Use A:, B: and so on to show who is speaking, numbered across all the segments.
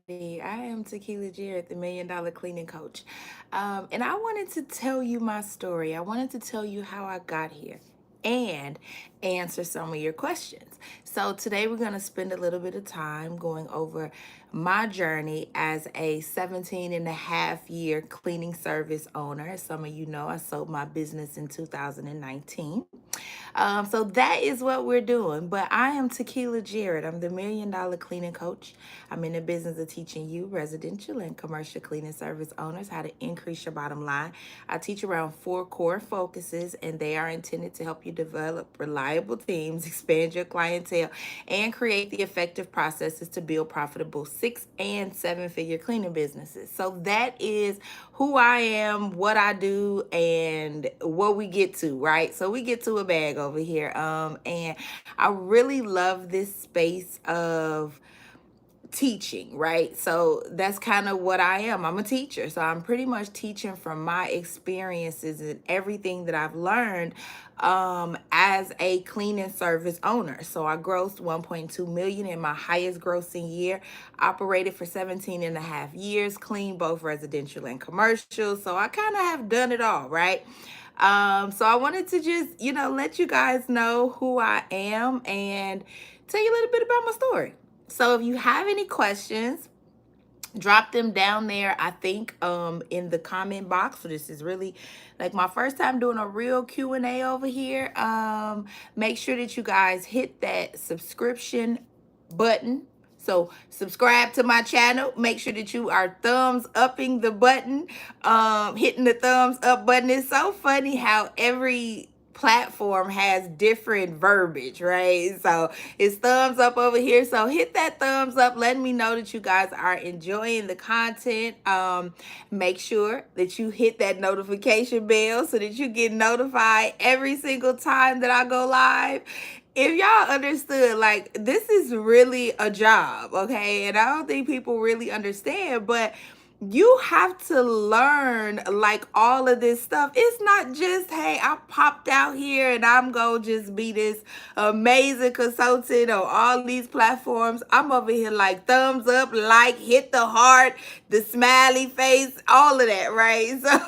A: I am Tequila Jarrett, the $1 Million Cleaning Coach. And I wanted to tell you my story. I wanted to tell you how I got here and answer some of your questions. So today we're going to spend a little bit of time going over my journey as a 17 and a half year cleaning service owner. As some of you know, I sold my business in 2019. So that is what we're doing. But I am Tequila Jarrett. I'm the $1 Million Cleaning Coach. I'm in the business of teaching you residential and commercial cleaning service owners how to increase your bottom line. I teach around 4 core focuses, and they are intended to help you develop reliable teams, expand your clientele, and create the effective processes to build profitable 6 and 7 figure cleaning businesses. So that is who I am, what I do, and what we get to, right? So we get to a bag over here. And I really love this space of teaching, right? So that's kind of what I am. I'm a teacher. So I'm pretty much teaching from my experiences and everything that I've learned as a cleaning service owner. So I grossed 1.2 million in my highest grossing year, operated for 17 and a half years, cleaned both residential and commercial. So I kind of have done it all, right? So I wanted to just, let you guys know who I am and tell you a little bit about my story. So if you have any questions, drop them down there. I think in the comment box. So this is really like my first time doing a real Q&A over here. Make sure that you guys hit that subscription button. So subscribe to my channel. Make sure that you are thumbs upping the button, hitting the thumbs up button. It's so funny how every platform has different verbiage, right? So it's thumbs up over here. So hit that thumbs up, letting me know that you guys are enjoying the content. Make sure that you hit that notification bell so that you get notified every single time that I go live. If y'all understood, like, this is really a job, okay? And I don't think people really understand, but you have to learn like all of this stuff. It's not just, hey, I popped out here and I'm gonna just be this amazing consultant on all these platforms. I'm over here like thumbs up, like, hit the heart, the smiley face, all of that, right? So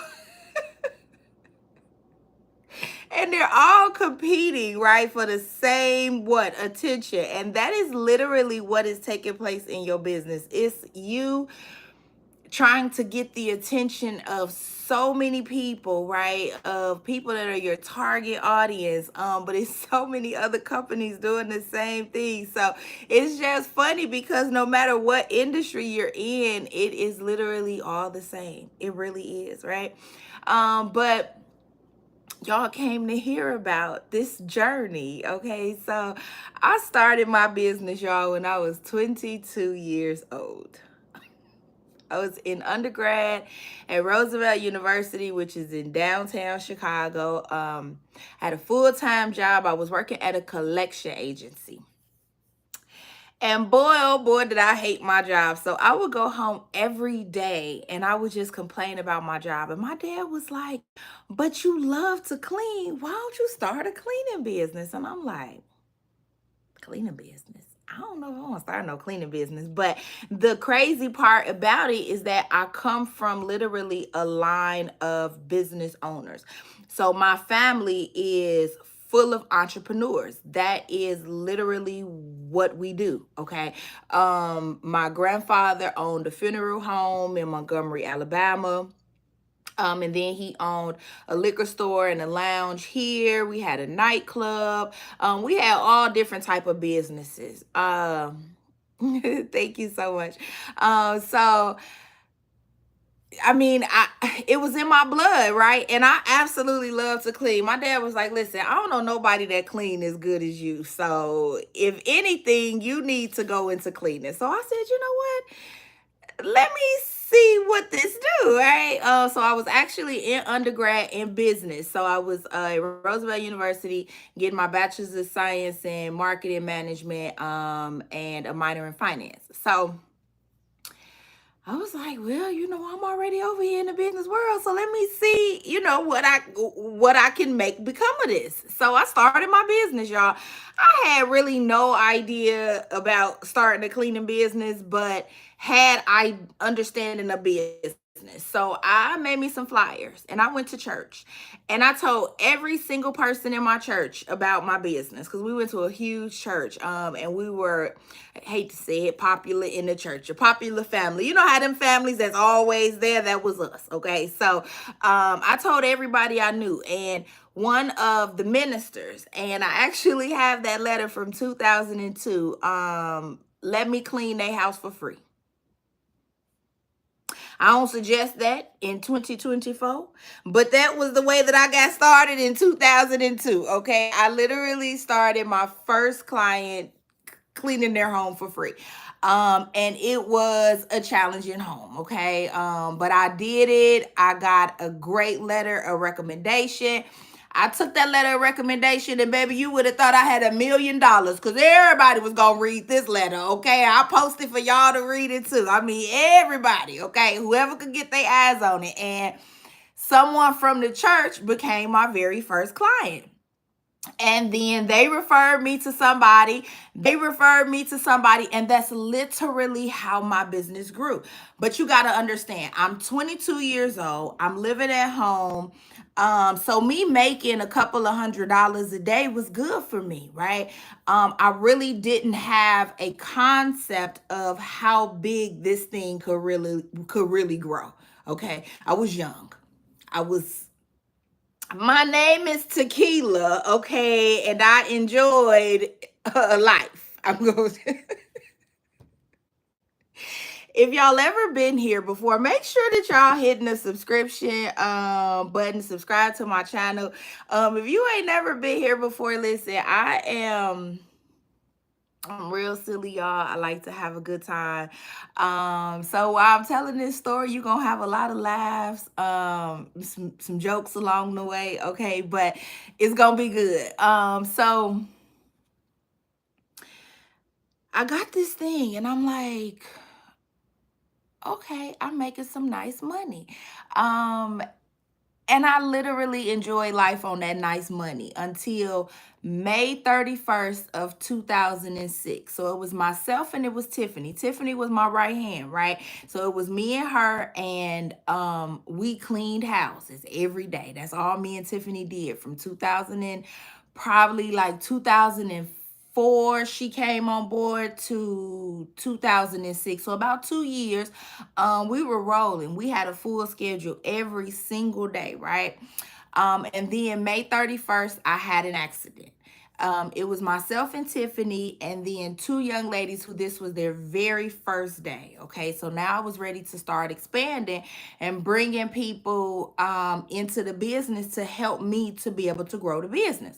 A: and they're all competing, right, for the same attention. And that is literally what is taking place in your business. It's you trying to get the attention of so many people, right? Of people that are your target audience. But it's so many other companies doing the same thing. So it's just funny because no matter what industry you're in, it is literally all the same. It really is, right? But y'all came to hear about this journey, okay? So I started my business, y'all, when I was 22 years old. I was in undergrad at Roosevelt University, which is in downtown Chicago. I had a full-time job. I was working at a collection agency. And boy, oh boy, did I hate my job. So I would go home every day and I would just complain about my job. And my dad was like, but you love to clean. Why don't you start a cleaning business? And I'm like, cleaning business? I don't know if I want to start no cleaning business. But the crazy part about it is that I come from literally a line of business owners. So my family is full of entrepreneurs. That is literally what we do, okay? My grandfather owned a funeral home in Montgomery, Alabama. And then he owned a liquor store and a lounge here. We had a nightclub. We had all different type of businesses. Thank you so much. So I mean, it was in my blood, right? And I absolutely love to clean. My dad was like, listen, I don't know nobody that clean as good as you. So if anything, you need to go into cleaning. So I said, you know what? Let me see what this do, right? So I was actually in undergrad in business. So I was at Roosevelt University getting my bachelor's of science in marketing management and a minor in finance. So I was like, well, I'm already over here in the business world, so let me see, what I can make become of this. So I started my business, y'all. I had really no idea about starting a cleaning business, but had I understanding of business. So I made me some flyers and I went to church and I told every single person in my church about my business because we went to a huge church, and we were, I hate to say it, popular in the church, a popular family. You know how them families that's always there, that was us. Okay. So I told everybody I knew, and one of the ministers, and I actually have that letter from 2002, let me clean their house for free. I don't suggest that in 2024, but that was the way that I got started in 2002. Okay. I literally started my first client cleaning their home for free. And it was a challenging home, okay? But I did it. I got a great letter of recommendation. I took that letter of recommendation, and baby, you would have thought I had $1,000,000 because everybody was gonna read this letter, okay? I posted for y'all to read it too. I mean, everybody, okay? Whoever could get their eyes on it. And someone from the church became my very first client. And then they referred me to somebody. They referred me to somebody. And that's literally how my business grew. But you got to understand, I'm 22 years old. I'm living at home. So me making a couple of $100s a day was good for me, right? I really didn't have a concept of how big this thing could really grow. Okay. I was young. I was My name is Tequila, okay, and I enjoyed life. I'm going to If y'all ever been here before, make sure that y'all hitting the subscription button, subscribe to my channel. If you ain't never been here before, listen, I'm real silly, y'all. I like to have a good time. So while I'm telling this story, you're gonna have a lot of laughs, some jokes along the way, okay? But it's gonna be good. So I got this thing and I'm like, okay, I'm making some nice money. Um, And I literally enjoyed life on that nice money until May 31st of 2006. So it was myself and it was Tiffany. Tiffany was my right hand, right? So it was me and her, and we cleaned houses every day. That's all me and Tiffany did from 2000 and probably like 2004 she came on board to 2006. So about 2 years, we were rolling. We had a full schedule every single day, right? And then May 31st, I had an accident. It was myself and Tiffany, and then two young ladies who this was their very first day. Okay, so now I was ready to start expanding and bringing people into the business to help me to be able to grow the business.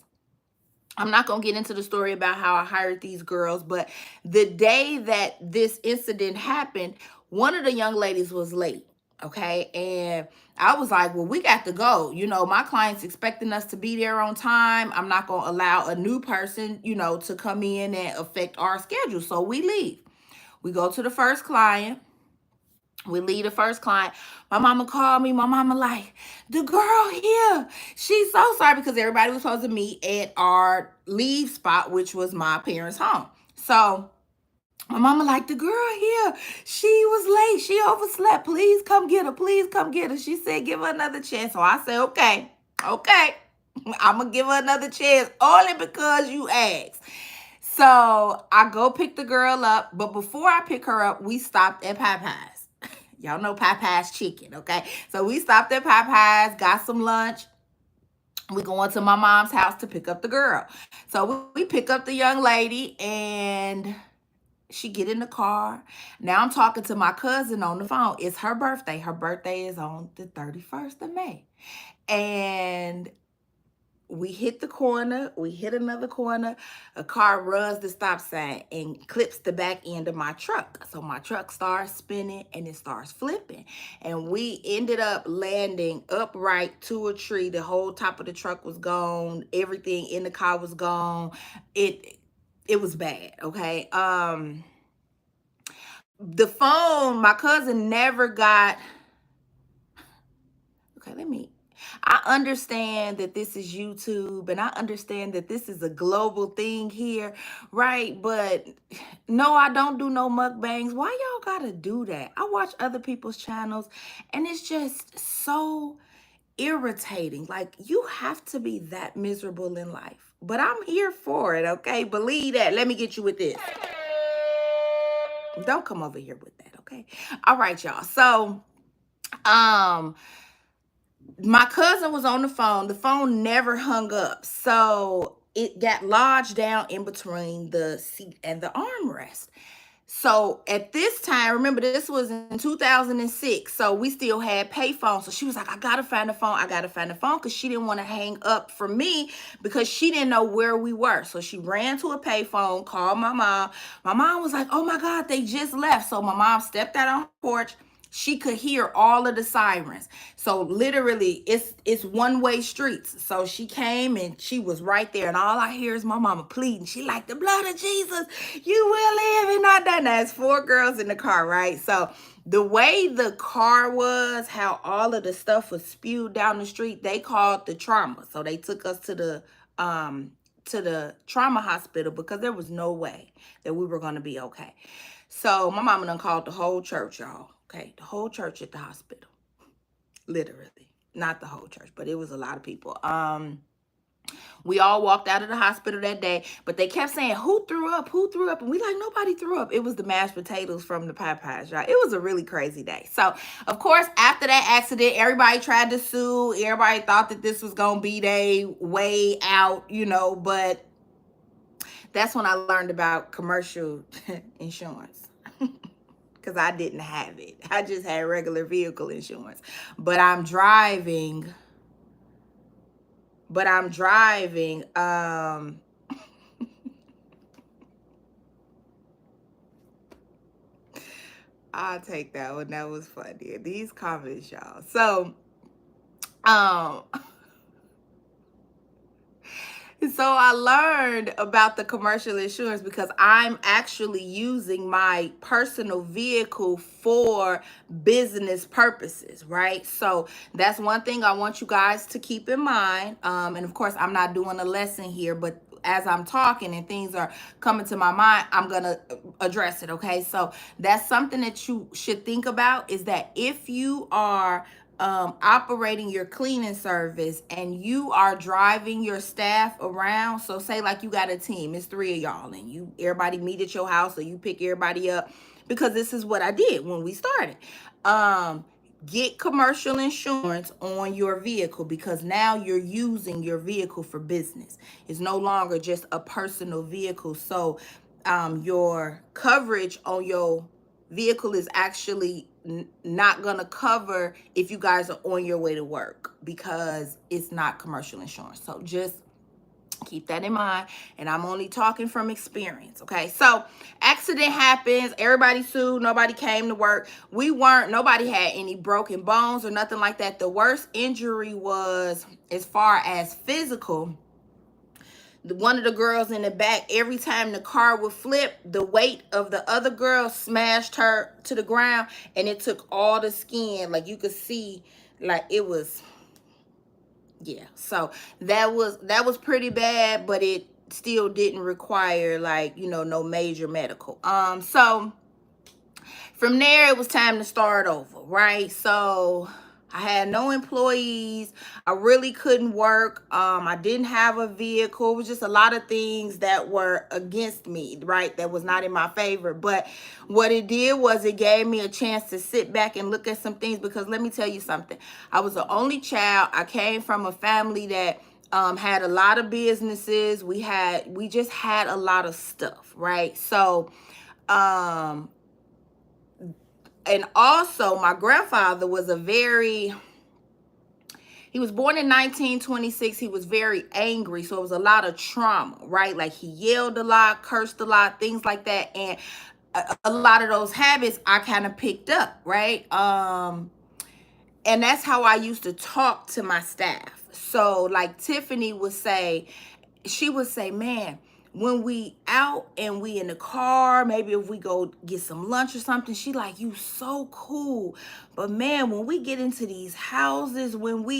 A: I'm not going to get into the story about how I hired these girls, but the day that this incident happened, one of the young ladies was late. Okay. And I was like, well, we got to go. My client's expecting us to be there on time. I'm not going to allow a new person, to come in and affect our schedule. So we leave. We go to the first client. We leave the first client. My mama called me. My mama like, the girl here, she's so sorry, because everybody was supposed to meet at our leave spot, which was my parents' home. So my mama like, the girl here, she was late. She overslept. Please come get her. Please come get her. She said, give her another chance. So I said, okay. I'm going to give her another chance only because you asked. So I go pick the girl up. But before I pick her up, we stopped at Popeyes. Y'all know Popeye's chicken, okay? So we stopped at Popeye's, got some lunch. We going to my mom's house to pick up the girl. So we pick up the young lady, and she get in the car. Now I'm talking to my cousin on the phone. It's her birthday. Her birthday is on the 31st of May. And we hit the corner, we hit another corner, a car runs the stop sign and clips the back end of my truck. So my truck starts spinning and it starts flipping. And we ended up landing upright to a tree. The whole top of the truck was gone. Everything in the car was gone. It was bad, okay? the phone, my cousin never got, okay, I understand that this is YouTube and I understand that this is a global thing here, right? But no, I don't do no mukbangs. Why y'all gotta do that? I watch other people's channels and it's just so irritating. Like, you have to be that miserable in life. But I'm here for it, okay? Believe that. Let me get you with this. Don't come over here with that, okay? All right, y'all. So, my cousin was on the phone. The phone never hung up. So it got lodged down in between the seat and the armrest. So at this time, remember this was in 2006. So we still had payphones. So she was like, I gotta find the phone. I gotta find the phone, because she didn't want to hang up from me because she didn't know where we were. So she ran to a payphone, called my mom. My mom was like, oh my God, they just left. So my mom stepped out on the porch. She could hear all of the sirens. So literally it's one-way streets. So she came and she was right there. And all I hear is my mama pleading. She like, the blood of Jesus, you will live and not die. Now it's 4 girls in the car, right? So the way the car was, how all of the stuff was spewed down the street, they called the trauma. So they took us to the trauma hospital because there was no way that we were going to be okay. So my mama done called the whole church, y'all. Okay, the whole church at the hospital. Literally. Not the whole church, but it was a lot of people. We all walked out of the hospital that day, but they kept saying, who threw up? Who threw up? And we like, nobody threw up. It was the mashed potatoes from the Popeyes, y'all. It was a really crazy day. So, of course, after that accident, everybody tried to sue. Everybody thought that this was going to be their way out, but that's when I learned about commercial insurance. Because I didn't have it. I just had regular vehicle insurance. But I'm driving. I'll take that one. That was funny. These comments, y'all. So, so I learned about the commercial insurance because I'm actually using my personal vehicle for business purposes, right? So that's one thing I want you guys to keep in mind. And of course, I'm not doing a lesson here, but as I'm talking and things are coming to my mind, I'm going to address it, okay? So that's something that you should think about, is that if you are operating your cleaning service and you are driving your staff around, so say like you got a team, it's 3 of y'all, and everybody meet at your house, or you pick everybody up, because this is what I did when we started. Get commercial insurance on your vehicle, because now you're using your vehicle for business. It's no longer just a personal vehicle. So your coverage on your vehicle is actually not gonna cover if you guys are on your way to work, because it's not commercial insurance. So just keep that in mind. And I'm only talking from experience, okay? So accident happens, everybody sued, nobody came to work. Nobody had any broken bones or nothing like that. The worst injury was, as far as physical, one of the girls in the back, every time the car would flip, the weight of the other girl smashed her to the ground, and it took all the skin. Like, you could see, like, it was, yeah. So that was pretty bad, but it still didn't require, like, no major medical. So from there, it was time to start over, right? So I had no employees. I really couldn't work. I didn't have a vehicle. It was just a lot of things that were against me, right? That was not in my favor. But what it did was it gave me a chance to sit back and look at some things, because let me tell you something. I was the only child. I came from a family that had a lot of businesses. We just had a lot of stuff, right? So, and also my grandfather was he was born in 1926. He was very angry. So it was a lot of trauma, right? Like, he yelled a lot, cursed a lot, things like that. And a lot of those habits I kind of picked up, right? And that's how I used to talk to my staff. So like Tiffany would say, man, when we out and we in the car, maybe if we go get some lunch or something, she like, you so cool. But man, when we get into these houses,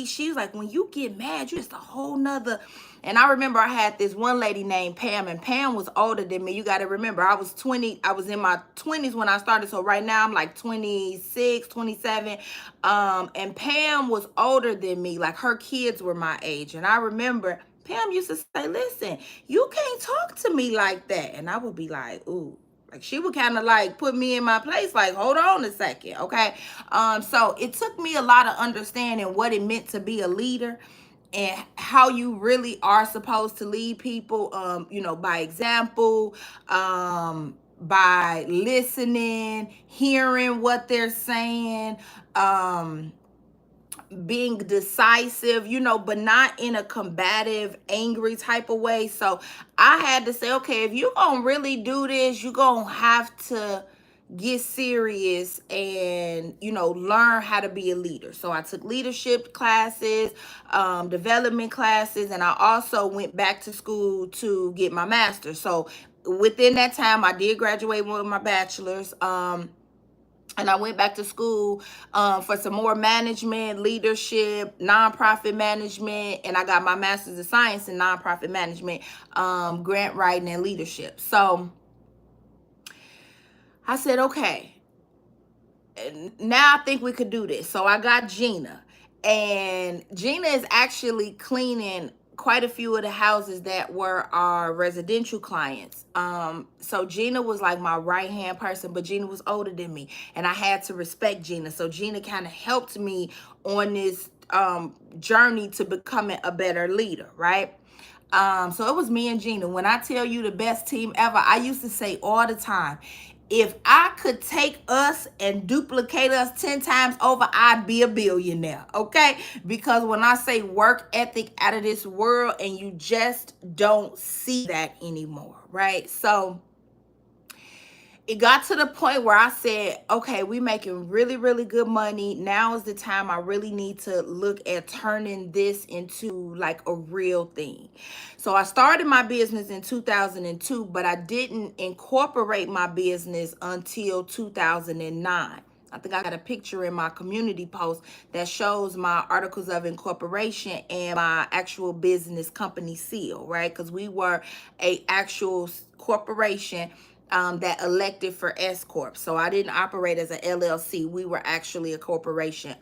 A: she's like, when you get mad, you just a whole nother. And I remember I had this one lady named Pam, and Pam was older than me. You got to remember, I was in my 20s when I started. So right now I'm like 26, 27. And Pam was older than me. Like her kids were my age. And I remember Pam used to say, listen, you can't talk to me like that. And I would be like, ooh. Like she would kind of like put me in my place, like, hold on a second, okay? So it took me a lot of understanding what it meant to be a leader and how you really are supposed to lead people, by example, by listening, hearing what they're saying, being decisive, but not in a combative, angry type of way. So I had to say, okay, if you're going to really do this, you're going to have to get serious and, learn how to be a leader. So I took leadership classes, development classes, and I also went back to school to get my master's. So within that time, I did graduate with my bachelor's. And I went back to school for some more management, leadership, nonprofit management, and I got my master's of science in nonprofit management, grant writing, and leadership. So I said, okay, now I think we could do this. So I got Gina, and Gina is actually cleaning quite a few of the houses that were our residential clients. So Gina was like my right hand person, but Gina was older than me, and I had to respect Gina. So Gina kind of helped me on this journey to becoming a better leader, right? So it was me and Gina. When I tell you the best team ever, I used to say all the time, if I could take us and duplicate us 10 times over, I'd be a billionaire, okay? Because when I say work ethic out of this world, and you just don't see that anymore, right? So it got to the point where I said, okay, we making really, really good money. Now is the time I really need to look at turning this into like a real thing. So I started my business in 2002, but I didn't incorporate my business until 2009. I think I got a picture in my community post that shows my articles of incorporation and my actual business company seal, right? Because we were a actual corporation that elected for S Corp. So I didn't operate as an LLC. We were actually a corporation.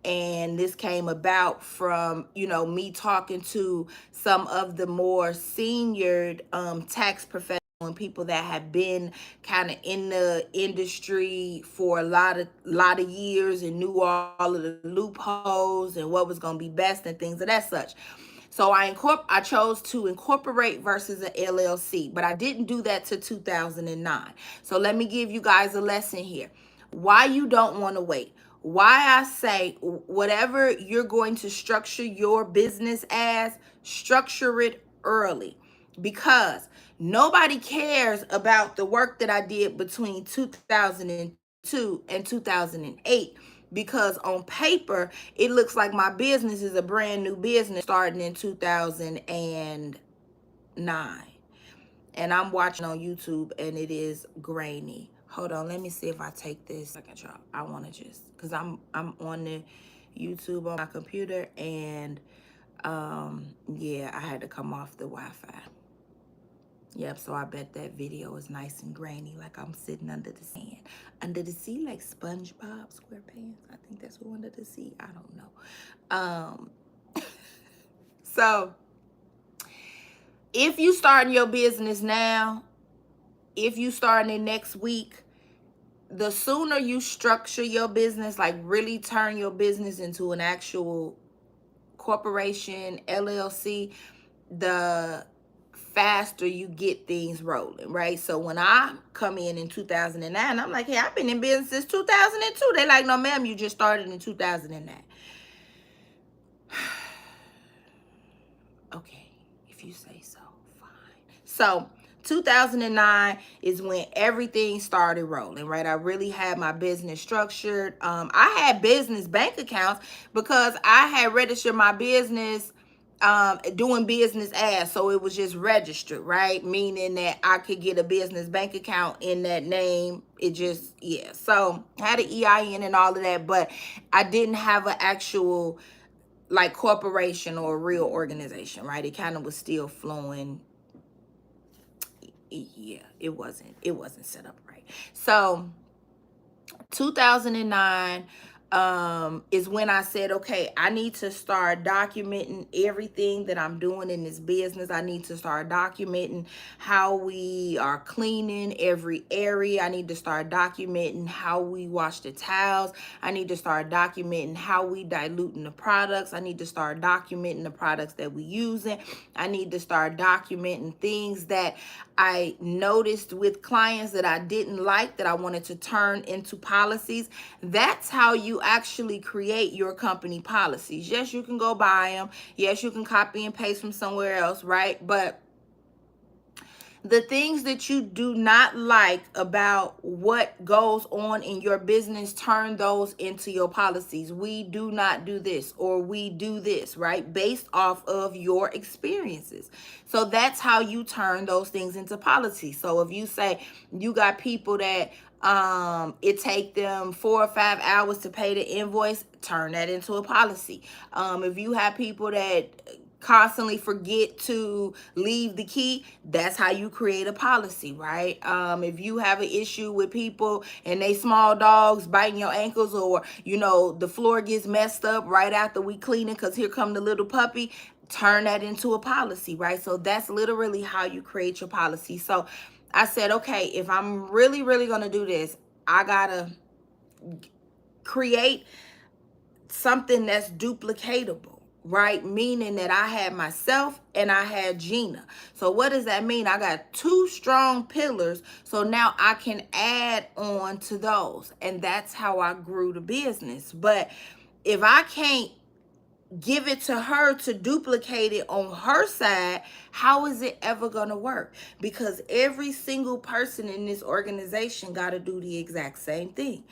A: And this came about from, me talking to some of the more senior tax professionals and people that have been kind of in the industry for a lot of years and knew all of the loopholes and what was going to be best and things of that such. So I chose to incorporate versus an LLC, but I didn't do that till 2009. So let me give you guys a lesson here. Why you don't want to wait. Why I say whatever you're going to structure your business as, structure it early. Because nobody cares about the work that I did between 2002 and 2008, because on paper it looks like my business is a brand new business starting in 2009, and I'm watching on YouTube and it is grainy. Hold on, let me see if I take this second, y'all. I want to just, because I'm on the YouTube on my computer, and yeah, I had to come off the Wi-Fi. Yep, so I bet that video is nice and grainy, like I'm sitting under the sand. Under the sea, like SpongeBob SquarePants. I think that's what under the sea. I don't know. So if you starting your business now, if you starting it next week, the sooner you structure your business, like really turn your business into an actual corporation, LLC, the faster you get things rolling, right? So when I come in 2009, I'm like, hey, I've been in business since 2002. They're like, no, ma'am, you just started in 2009. Okay, if you say so, fine. So 2009 is when everything started rolling, right? I really had my business structured. I had business bank accounts because I had registered my business doing business as, so it was just registered, right? Meaning that I could get a business bank account in that name. It just, yeah. So I had an EIN and all of that, but I didn't have an actual like corporation or a real organization, right? It kind of was still flowing. Yeah, it wasn't set up right. So 2009 is when I said, okay, I need to start documenting everything that I'm doing in this business. I need to start documenting how we are cleaning every area. I need to start documenting how we wash the towels. I need to start documenting how we diluting the products. I need to start documenting the products that we using. I need to start documenting things that I noticed with clients that I didn't like, that I wanted to turn into policies. That's how you actually create your company policies. Yes, you can go buy them. Yes, you can copy and paste from somewhere else, right? But the things that you do not like about what goes on in your business, turn those into your policies. We do not do this, or we do this, right? Based off of your experiences. So that's how you turn those things into policies. So if you say you got people that it take them 4 or 5 hours to pay the invoice, turn that into a policy. If you have people that constantly forget to leave the key, that's how you create a policy, right? If you have an issue with people and they small dogs biting your ankles, or the floor gets messed up right after we clean it because here come the little puppy, turn that into a policy, right? So that's literally how you create your policy. So I said, okay, if I'm really going to do this, I gotta create something that's duplicatable, right? Meaning that I had myself and I had Gina. So what does that mean? I got 2 strong pillars. So now I can add on to those. And that's how I grew the business. But if I can't give it to her to duplicate it on her side, how is it ever going to work? Because every single person in this organization got to do the exact same thing.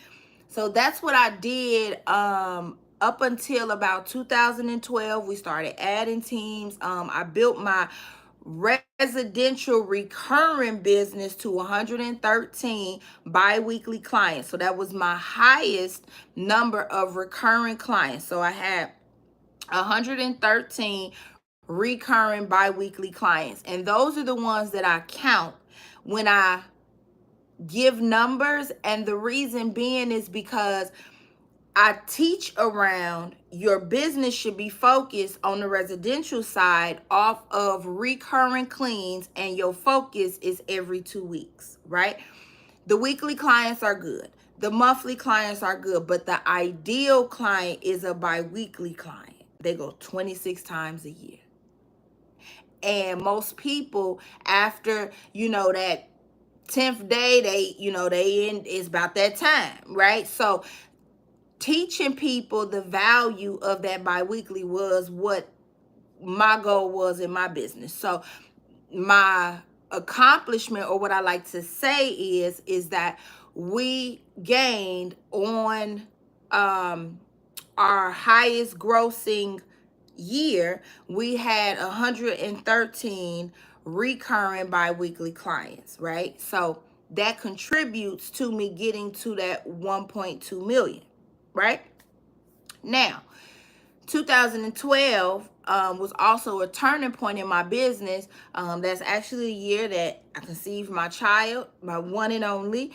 A: So that's what I did up until about 2012. We started adding teams. I built my residential recurring business to 113 bi-weekly clients. So that was my highest number of recurring clients. So I had 113 recurring bi-weekly clients. And those are the ones that I count when I give numbers. And the reason being is because I teach around your business should be focused on the residential side off of recurring cleans, and your focus is every 2 weeks, right? The weekly clients are good. The monthly clients are good, but the ideal client is a bi-weekly client. They go 26 times a year. And most people, after, that 10th day, they end, it's about that time, right? So teaching people the value of that bi-weekly was what my goal was in my business. So my accomplishment, or what I like to say is that we gained on our highest grossing year, we had 113 recurring bi-weekly clients, right? So that contributes to me getting to that 1.2 million, right? Now, 2012 was also a turning point in my business. That's actually a year that I conceived my child, my one and only.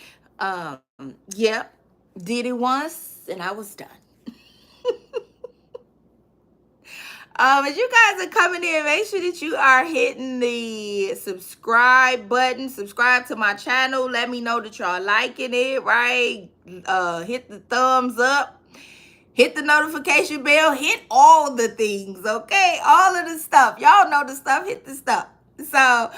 A: Yep, did it once and I was done. As you guys are coming in, make sure that you are hitting the subscribe button. Subscribe to my channel. Let me know that y'all liking it, right? Hit the thumbs up. Hit the notification bell. Hit all the things, okay? All of the stuff. Y'all know the stuff. Hit the stuff. So,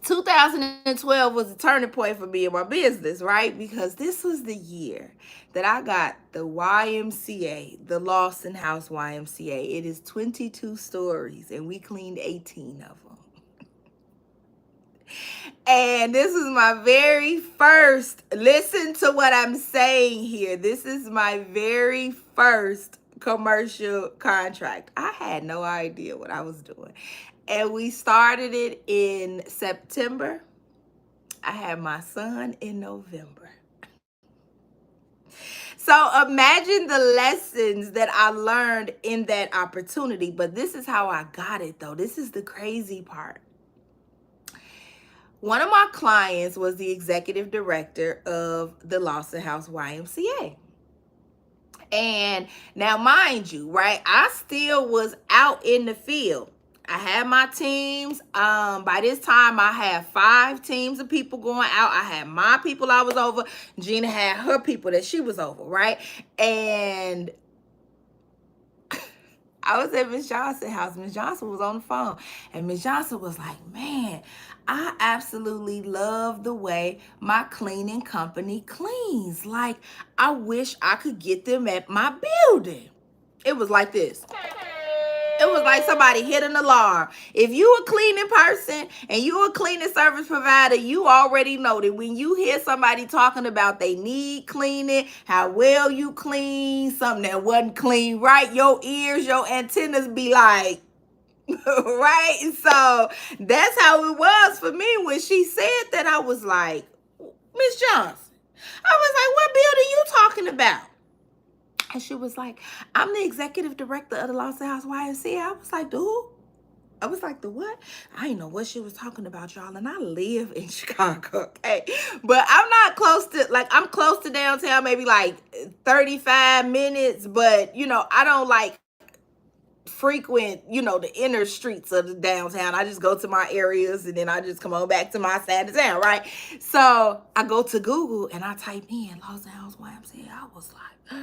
A: 2012 was a turning point for me in my business, right? Because this was the year that I got the YMCA, the Lawson House YMCA. It is 22 stories, and we cleaned 18 of them. And this is my very first, listen to what I'm saying here. This is my very first commercial contract. I had no idea what I was doing. And we started it in September. I had my son in November. So imagine the lessons that I learned in that opportunity. But this is how I got it, though. This is the crazy part. One of my clients was the executive director of the Lawson House YMCA. And now, mind you, right, I still was out in the field. I had my teams. By this time, I had 5 teams of people going out. I had my people I was over. Gina had her people that she was over, right? And I was at Miss Johnson's house. Miss Johnson was on the phone. And Miss Johnson was like, man, I absolutely love the way my cleaning company cleans. Like, I wish I could get them at my building. It was like this. It was like somebody hit an alarm. If you a cleaning person and you a cleaning service provider, you already know that when you hear somebody talking about they need cleaning, how well you clean, something that wasn't clean right, your ears, your antennas be like, right? So that's how it was for me. When she said that, I was like, Miss Johnson, I was like, what building you talking about? And she was like, I'm the executive director of the Lawson House YMCA. I was like, the who? I was like, the what? I didn't know what she was talking about, y'all. And I live in Chicago, okay? But I'm not close to, like, I'm close to downtown, maybe like 35 minutes. But, you know, I don't like frequent, you know, the inner streets of the downtown. I just go to my areas and then I just come on back to my side of town, right? So I go to Google and I type in Lawson House YMCA. I was like,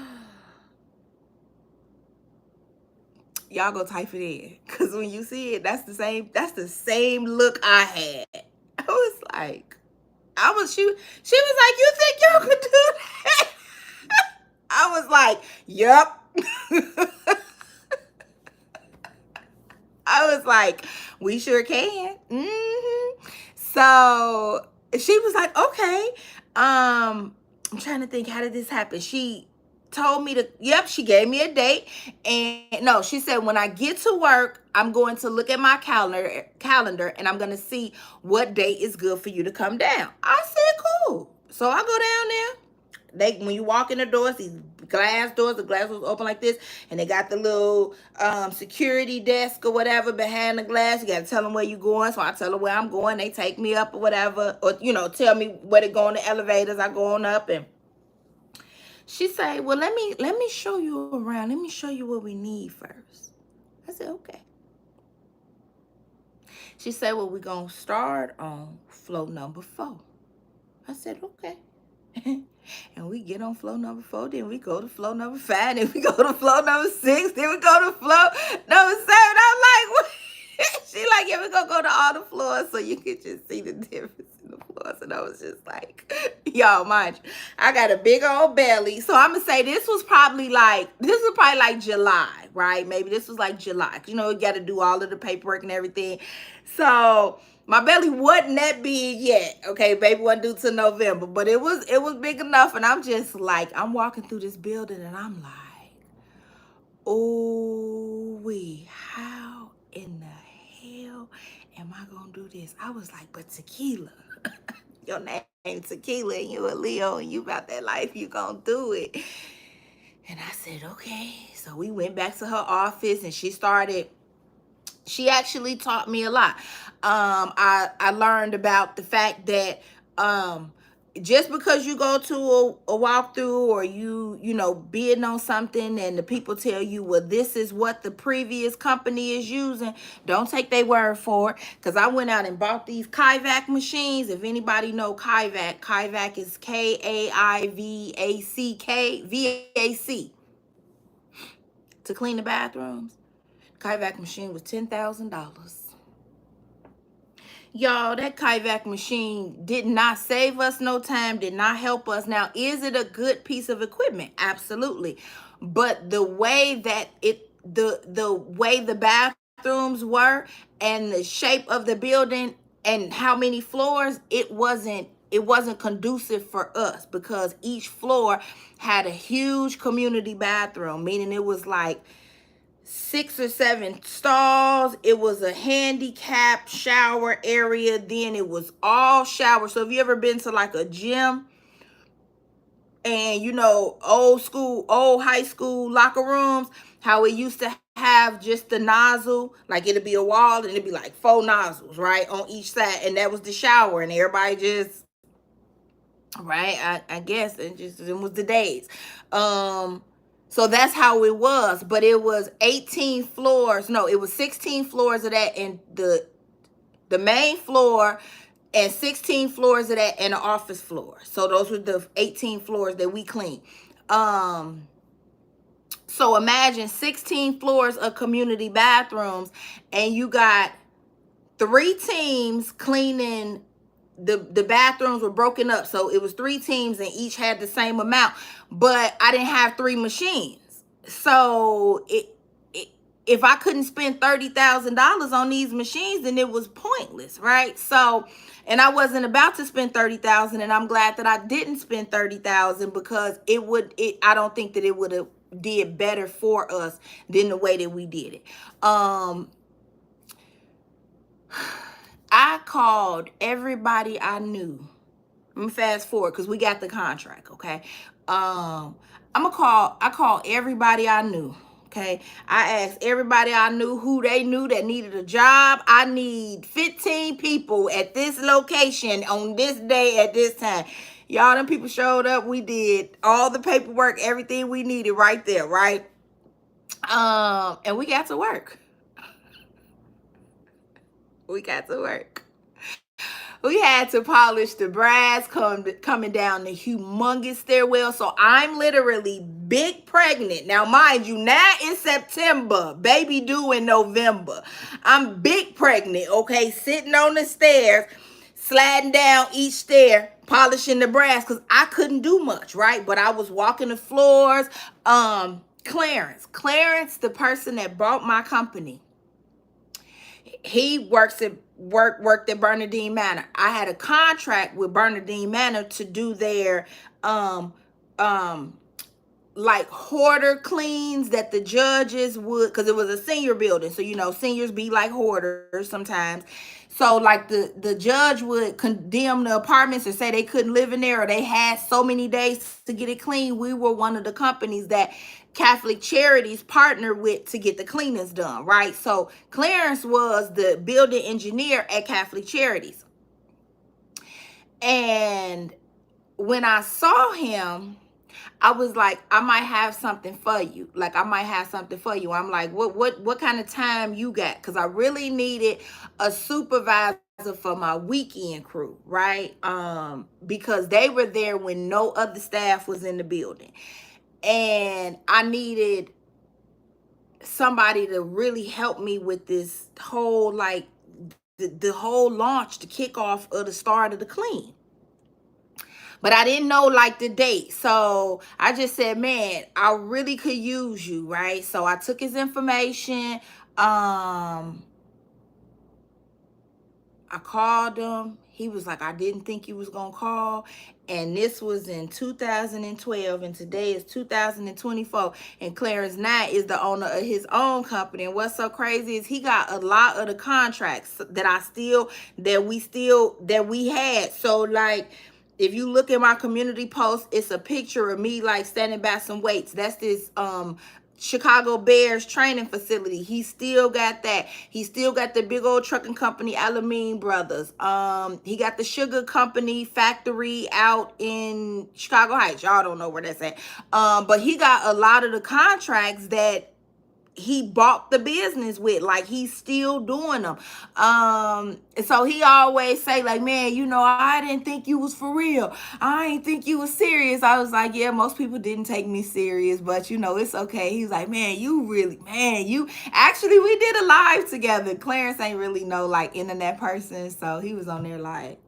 A: y'all go type it in, because when you see it, that's the same look I had. I was like, she was like, you think y'all could do that? I was like, yep. I was like, we sure can. So she was like, okay. I'm trying to think, how did this happen? She told me she gave me a date. And no, she said, when I get to work, I'm going to look at my calendar and I'm going to see what date is good for you to come down. I said, cool. So I go down there. When you walk in the doors, these glass doors, the glass was open like this, and they got the little security desk or whatever behind the glass. You got to tell them where you're going. So I tell them where I'm going. They take me up or whatever, or, you know, tell me where to go in the elevators. I go on up, and she say, well, let me show you around. Let me show you what we need first. I said, okay. She said, well, we're going to start on floor number 4. I said, okay. And we get on floor number 4, then we go to floor number 5, then we go to floor number 6, then we go to floor number 7. I'm like, what? She like, yeah, we're going to go to all the floors so you can just see the difference in the floors. And I was just like, y'all, mind you, I got a big old belly. So I'm going to say this was probably like July, right? Maybe this was like July. You know, you got to do all of the paperwork and everything. So my belly wasn't that big yet. Okay, baby wasn't due till November, but it was big enough. And I'm just like, I'm walking through this building and I'm like, oh, how in the hell am I gonna do this? I was like, but Tequila, your name Tequila, and you a Leo, and you about that life, you gonna do it. And I said, okay. So we went back to her office, and she actually taught me a lot. I learned about the fact that just because you go to a walkthrough, or you know, bidding on something, and the people tell you, well, this is what the previous company is using, don't take their word for it. Because I went out and bought these Kaivac machines. If anybody know Kaivac is KAIVAC, to clean the bathrooms. Kaivac machine was $10,000. Y'all, that Kaivac machine did not save us no time, did not help us. Now, is it a good piece of equipment? Absolutely. But the way that the way the bathrooms were, and the shape of the building, and how many floors, it wasn't it wasn't conducive for us because each floor had a huge community bathroom, meaning it was like 6 or 7 stalls. It was a handicap shower area. Then it was all showers. So if you ever been to like a gym and old school, old high school locker rooms, how it used to have just the nozzle, like it'd be a wall and it'd be like 4 nozzles right on each side, and that was the shower, and everybody just right, I guess it was the days. So that's how it was, but it was 18 floors. No, it was 16 floors of that, and the main floor, and 16 floors of that, and the office floor. So those were the 18 floors that we cleaned. So imagine 16 floors of community bathrooms, and you got 3 teams cleaning. The bathrooms were broken up, so it was 3 teams and each had the same amount, but I didn't have 3 machines. So if I couldn't spend $30,000 on these machines, then it was pointless, right? So, and I wasn't about to spend $30,000, and I'm glad that I didn't spend $30,000, because I don't think that it would have did better for us than the way that we did it. I called everybody I knew. Let me fast forward because we got the contract, okay? I called everybody I knew, okay? I asked everybody I knew who they knew that needed a job. I need 15 people at this location on this day at this time. Y'all, them people showed up. We did all the paperwork, everything we needed right there, right? And we got to work. We got to work. We had to polish the brass coming down the humongous stairwell. So I'm literally big pregnant. Now, mind you, now it's September, baby due in November. I'm big pregnant, okay, sitting on the stairs, sliding down each stair, polishing the brass, because I couldn't do much, right? But I was walking the floors. Clarence, the person that bought my company, he worked at Bernardine Manor. I had a contract with Bernardine Manor to do their like hoarder cleans that the judges would, because it was a senior building, so seniors be like hoarders sometimes. So like the judge would condemn the apartments or say they couldn't live in there, or they had so many days to get it clean. We were one of the companies that Catholic Charities partnered with to get the cleanings done, right? So Clarence was the building engineer at Catholic Charities. And when I saw him, I was like, I might have something for you. I'm like, what kind of time you got? Because I really needed a supervisor for my weekend crew, right? Because they were there when no other staff was in the building. And I needed somebody to really help me with this whole, like, the whole launch, the kickoff of the start of the clean. But I didn't know like the date. So I just said, man, I really could use you, right? So I took his information. I called him. He was like, I didn't think you was going to call. And this was in 2012, and today is 2024. And Clarence now is the owner of his own company. And what's so crazy is he got a lot of the contracts that we had. So like, if you look at my community post, it's a picture of me like standing by some weights. That's this Chicago Bears training facility. He still got that. He still got the big old trucking company, Alameen Brothers. He got the sugar company factory out in Chicago Heights. Y'all don't know where that's at. But he got a lot of the contracts that he bought the business with. Like, he's still doing them. So he always say like, man, I didn't think you was for real. I didn't think you was serious. I was like, yeah, most people didn't take me serious, but it's okay. He's like, man, you actually, we did a live together. Clarence ain't really no like internet person, so he was on there like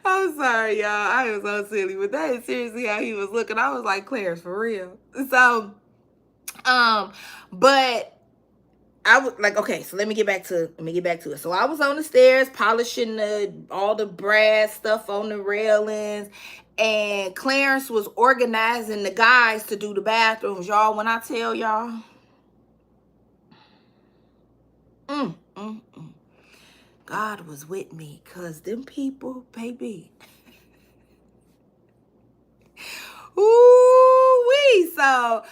A: I'm sorry, y'all. I was so silly, but that is seriously how he was looking. I was like, Clarence, for real. So, but I was like, okay, so let me get back to it. So I was on the stairs polishing all the brass stuff on the railings, and Clarence was organizing the guys to do the bathrooms. Y'all, when I tell y'all, mm, mm, mm, God was with me, cause them people, baby. Ooh-wee. So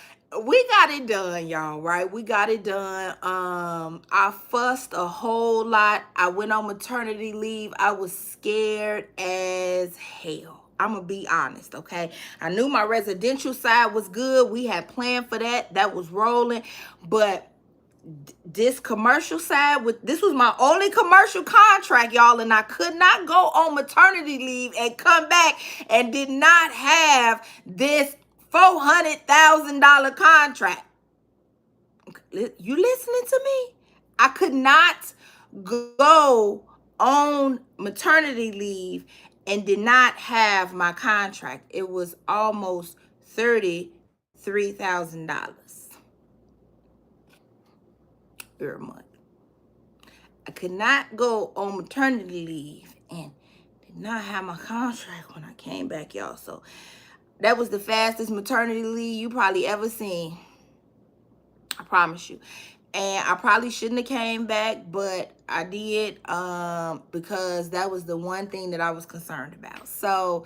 A: we got it done, y'all, right? We got it done. I fussed a whole lot. I went on maternity leave. I was scared as hell. I'm gonna be honest, okay? I knew my residential side was good. We had planned for that. That was rolling. But this commercial side, this was my only commercial contract, y'all, and I could not go on maternity leave and come back and did not have this $400,000 contract. You listening to me? I could not go on maternity leave and did not have my contract. It was almost $33,000 per month. I could not go on maternity leave and did not have my contract when I came back, y'all. So that was the fastest maternity leave you probably ever seen. I promise you. And I probably shouldn't have came back, but I did because that was the one thing that I was concerned about. So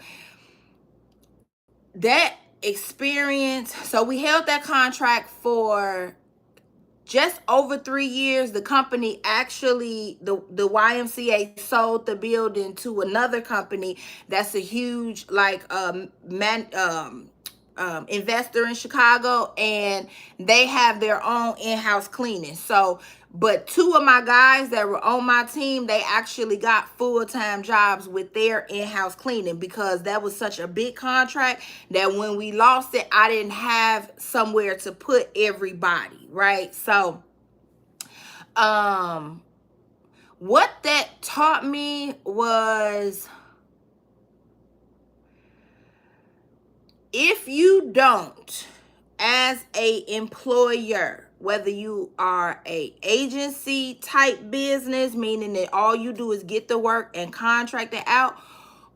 A: that experience, so we held that contract for just over 3 years. The company actually, the YMCA sold the building to another company that's a huge investor in Chicago, and they have their own in-house cleaning. So, but 2 of my guys that were on my team, they actually got full-time jobs with their in-house cleaning, because that was such a big contract that when we lost it, I didn't have somewhere to put everybody, right? So, what that taught me was, if you don't, as a employer, whether you are a agency type business, meaning that all you do is get the work and contract it out,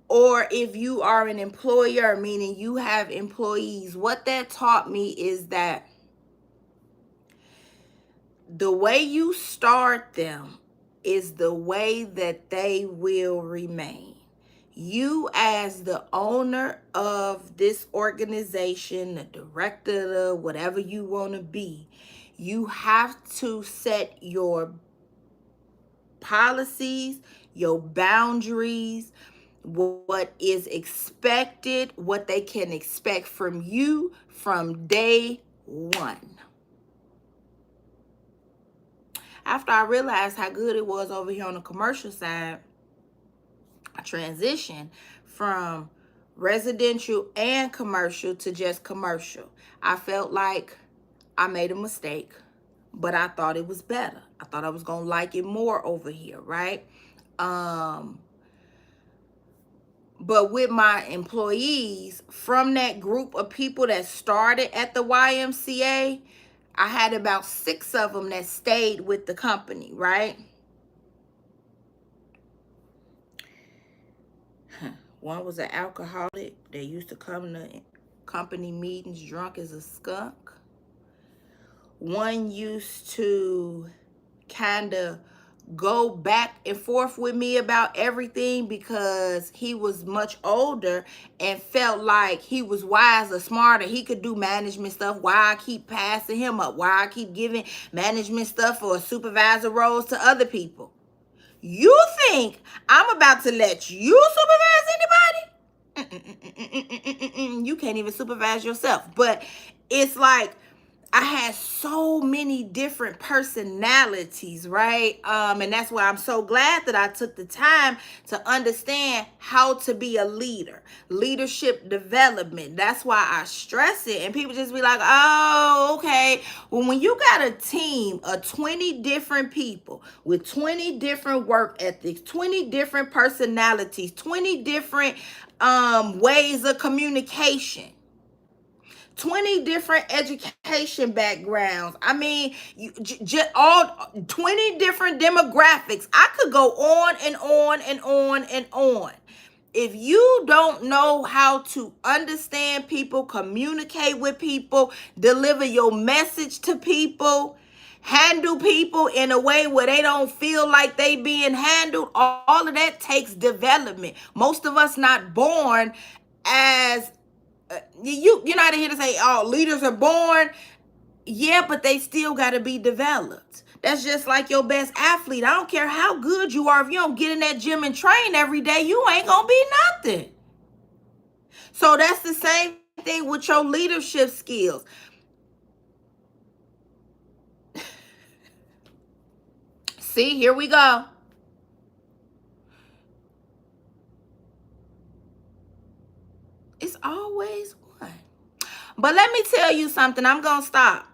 A: or if you are an employer, meaning you have employees, what that taught me is that the way you start them is the way that they will remain. You, as the owner of this organization, the director, whatever you want to be, you have to set your policies, your boundaries, what is expected, what they can expect from you from day one. After I realized how good it was over here on the commercial side, I transitioned from residential and commercial to just commercial. I felt like I made a mistake, but I thought it was better. I thought I was going to like it more over here, right? But with my employees, from that group of people that started at the YMCA, I had about 6 of them that stayed with the company, right? One was an alcoholic that used to come to company meetings drunk as a skunk. One used to kind of go back and forth with me about everything because he was much older and felt like he was wiser, smarter. He could do management stuff. Why I keep passing him up? Why I keep giving management stuff or supervisor roles to other people? You think I'm about to let you supervise anybody? You can't even supervise yourself. But it's like, I had so many different personalities, right? And that's why I'm so glad that I took the time to understand how to be a leader. Leadership development. That's why I stress it. And people just be like, oh, okay. Well, when you got a team of 20 different people with 20 different work ethics, 20 different personalities, 20 different ways of communication, 20 different education backgrounds. I mean, all 20 different demographics. I could go on and on and on and on. If you don't know how to understand people, communicate with people, deliver your message to people, handle people in a way where they don't feel like they being handled, all of that takes development. Most of us not born as you're not here to say, oh, leaders are born. Yeah, but they still got to be developed. That's just like your best athlete. I don't care how good you are. If you don't get in that gym and train every day, you ain't going to be nothing. So that's the same thing with your leadership skills. See, here we go. It's always one. But let me tell you something. I'm going to stop.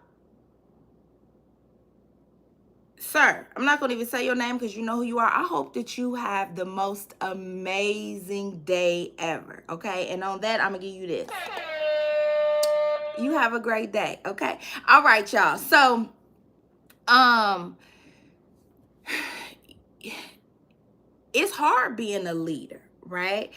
A: Sir, I'm not going to even say your name because you know who you are. I hope that you have the most amazing day ever, okay? And on that, I'm going to give you this. You have a great day, okay? All right, y'all. So, it's hard being a leader, right?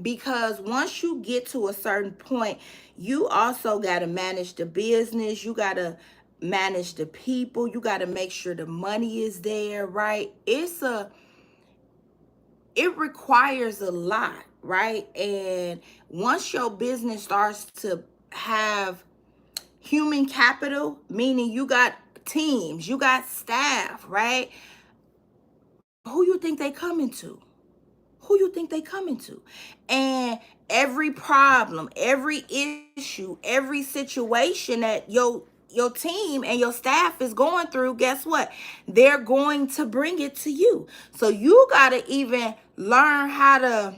A: Because once you get to a certain point, you also got to manage the business. You got to manage the people. You got to make sure the money is there, right? It requires a lot, right? And once your business starts to have human capital, meaning you got teams, you got staff, right? Who you think they coming to? Who you think they coming to? And every problem, every issue, every situation that your team and your staff is going through, guess what? They're going to bring it to you. So you got to even learn how to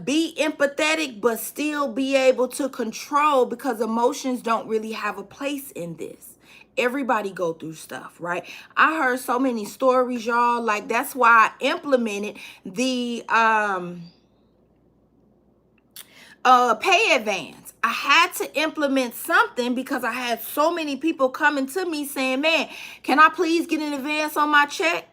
A: be empathetic but still be able to control, because emotions don't really have a place in this. Everybody go through stuff, right? I heard so many stories, y'all. Like, that's why I implemented the pay advance. I had to implement something because I had so many people coming to me saying, man, can I please get an advance on my check?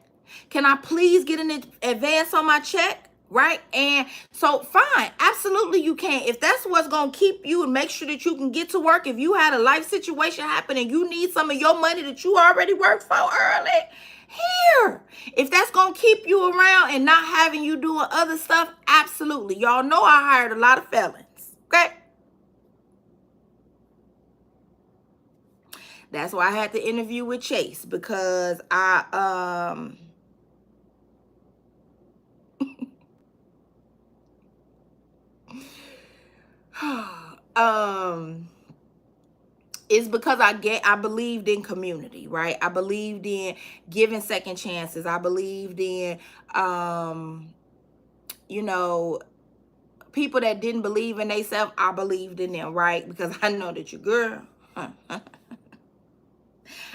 A: Can I please get an advance on my check? Right? And so fine, absolutely you can. If that's what's going to keep you and make sure that you can get to work, if you had a life situation happen and you need some of your money that you already worked for early, here. If that's going to keep you around and not having you doing other stuff, absolutely. Y'all know I hired a lot of felons. Okay? That's why I had to interview with Chase, because it's because I believed in community, right? I believed in giving second chances. I believed in you know, people that didn't believe in themselves, I believed in them, right? Because I know that your girl,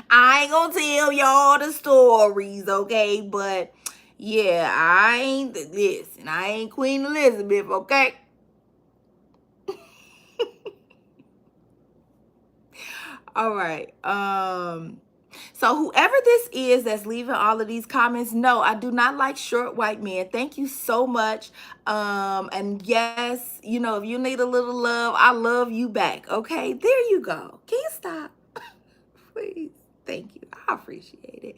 A: I ain't gonna tell y'all the stories, okay? But yeah, I ain't Queen Elizabeth, okay? All right. So whoever this is that's leaving all of these comments, no, I do not like short white men. Thank you so much. And yes, you know, if you need a little love, I love you back. Okay, there you go. Can you stop? Please. Thank you. I appreciate it.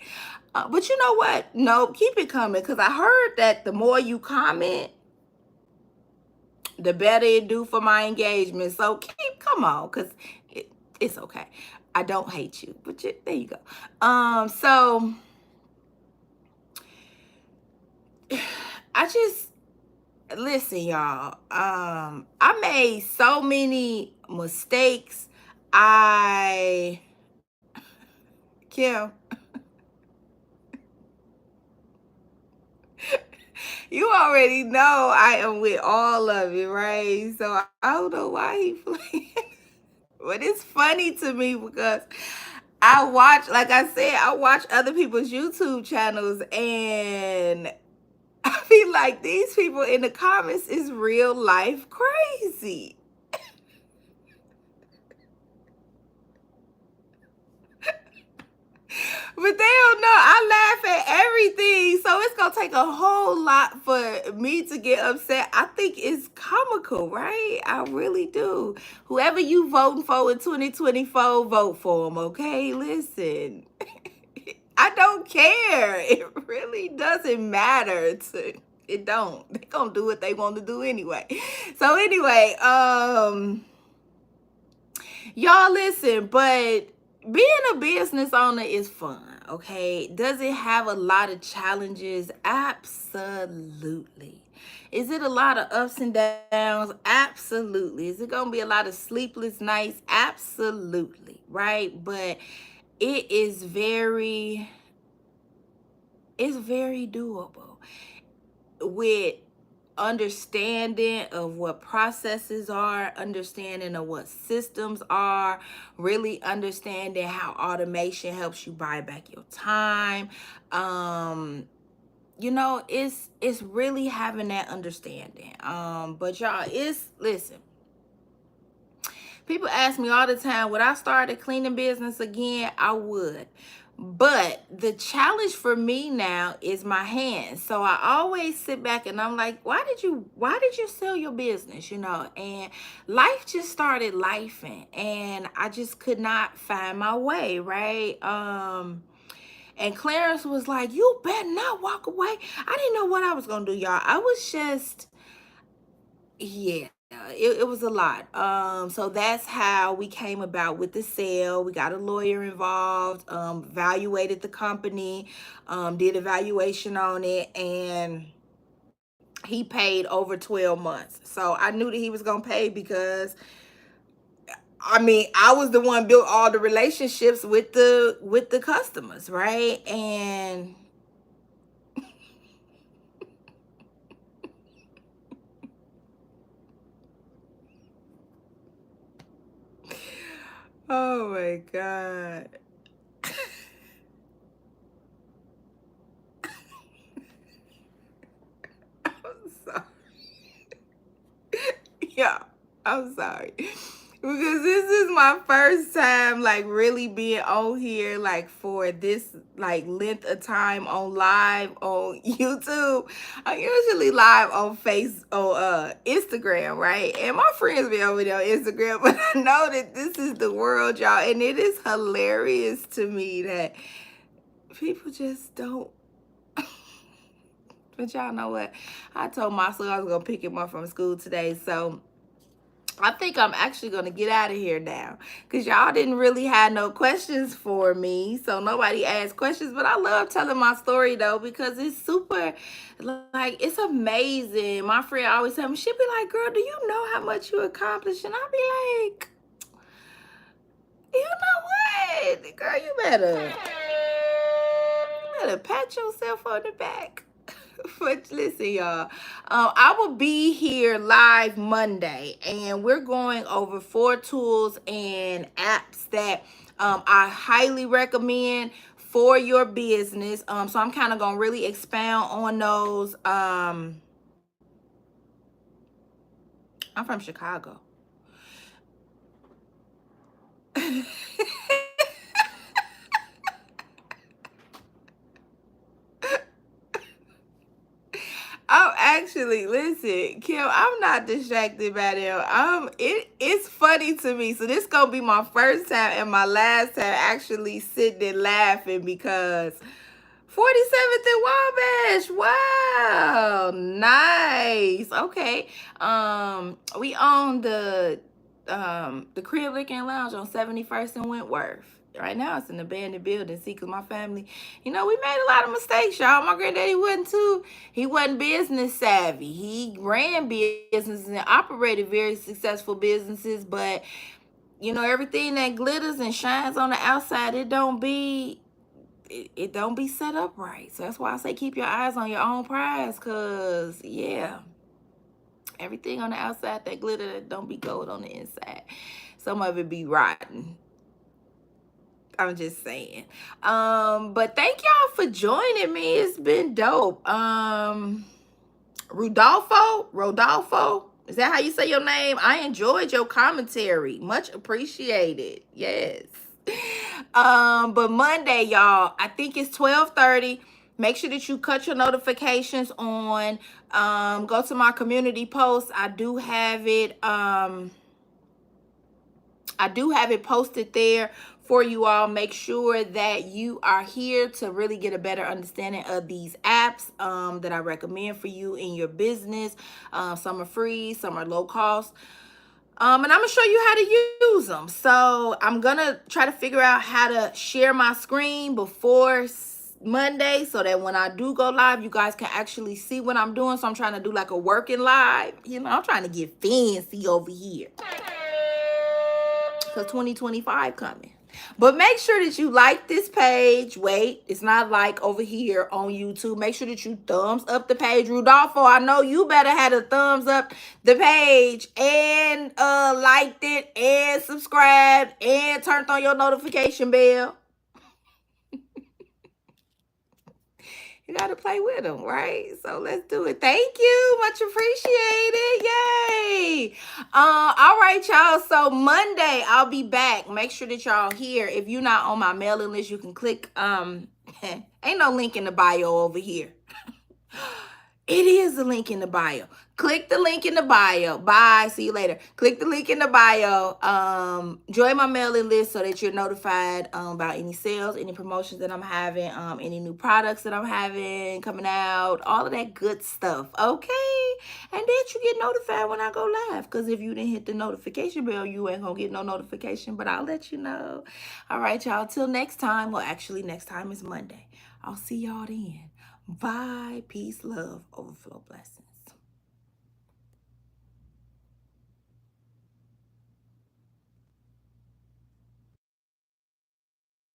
A: But you know what? No, keep it coming, because I heard that the more you comment, the better it do for my engagement. So come on, because it's okay. I don't hate you, but there you go. So I just, listen, y'all. I made so many mistakes. Kim, you already know I am with all of it, right? So I don't know why he playing. But it's funny to me because I watch, like I said, I watch other people's YouTube channels, and I feel like these people in the comments is real life crazy. But they don't know. I laugh at everything. So it's going to take a whole lot for me to get upset. I think it's comical, right? I really do. Whoever you voting for in 2024, vote for them, okay? Listen, I don't care. It really doesn't matter. It don't. They going to do what they want to do anyway. So anyway, y'all listen, but being a business owner is fun, okay? Does it have a lot of challenges? Absolutely. Is it a lot of ups and downs? Absolutely. Is it going to be a lot of sleepless nights? Absolutely, right? But it is it's very doable with understanding of what processes are, understanding of what systems are, really understanding how automation helps you buy back your time. It's really having that understanding. But y'all, it's listen. People ask me all the time, would I start a cleaning business again? I would. But the challenge for me now is my hands. So I always sit back and I'm like, why did you sell your business? And life just started lifing and I just could not find my way, right? And Clarence was like, you better not walk away. I didn't know what I was gonna do, y'all. I was just, yeah, it was a lot. So that's how we came about with the sale. We got a lawyer involved, evaluated the company, did evaluation on it, and he paid over 12 months. So I knew that he was gonna pay because I was the one built all the relationships with the customers, right? And oh my God. I'm sorry. Yeah, I'm sorry. Because this is my first time like really being on here like for this like length of time on live on YouTube. I usually live on Instagram, right? And my friends be over there on Instagram, but I know that this is the world, y'all, and it is hilarious to me that people just don't. But y'all know what? I told my son I was gonna pick him up from school today, so I think I'm actually going to get out of here now because y'all didn't really have no questions for me. So nobody asked questions, but I love telling my story though because it's super, like, it's amazing. My friend always tell me, she'd be like, girl, do you know how much you accomplished? And I'll be like, you know what? Girl, you better pat yourself on the back. But listen, y'all, I will be here live Monday, and we're going over 4 tools and apps that I highly recommend for your business. So I'm kind of gonna really expound on those. I'm from Chicago. I'm actually listen, Kim. I'm not distracted by them. It's funny to me. So this gonna be my first time and my last time actually sitting and laughing because 47th and Wabash. Wow, nice. Okay. We own the Crib Liquor and Lounge on 71st and Wentworth. Right now it's an abandoned building. See, cause my family, we made a lot of mistakes, y'all. My granddaddy he wasn't business savvy. He ran businesses and operated very successful businesses, but everything that glitters and shines on the outside, it don't be set up right. So that's why I say keep your eyes on your own prize, cause yeah, everything on the outside that glitter don't be gold on the inside. Some of it be rotten. I'm just saying. But thank y'all for joining me. It's been dope. Rodolfo, is that how you say your name? I enjoyed your commentary, much appreciated. Yes. But Monday, y'all, I think it's 12:30. Make sure that you cut your notifications on. Go to my community post. I do have it posted there for you all. Make sure that you are here to really get a better understanding of these apps that I recommend for you in your business. Some are free, some are low cost. And I'm gonna show you how to use them. So I'm gonna try to figure out how to share my screen before Monday so that when I do go live, you guys can actually see what I'm doing. So I'm trying to do like a working live. You know, I'm trying to get fancy over here because 2025 coming. But make sure that you like this page. Wait, it's not like over here on YouTube. Make sure that you thumbs up the page. Rudolfo, I know you better have a thumbs up the page and liked it and subscribed and turned on your notification bell. You got to play with them, right? So let's do it. Thank you. Much appreciated. Yay. All right, y'all. So Monday, I'll be back. Make sure that y'all here. If you're not on my mailing list, you can click. Ain't no link in the bio over here. It is the link in the bio. Click the link in the bio. Bye. See you later. Click the link in the bio. Join my mailing list so that you're notified about any sales, any promotions that I'm having, any new products that I'm having coming out, all of that good stuff. Okay. And then you get notified when I go live. Because if you didn't hit the notification bell, you ain't going to get no notification. But I'll let you know. All right, y'all. Till next time. Well, actually, next time is Monday. I'll see y'all then. Bye. Peace, love, overflow, blessings.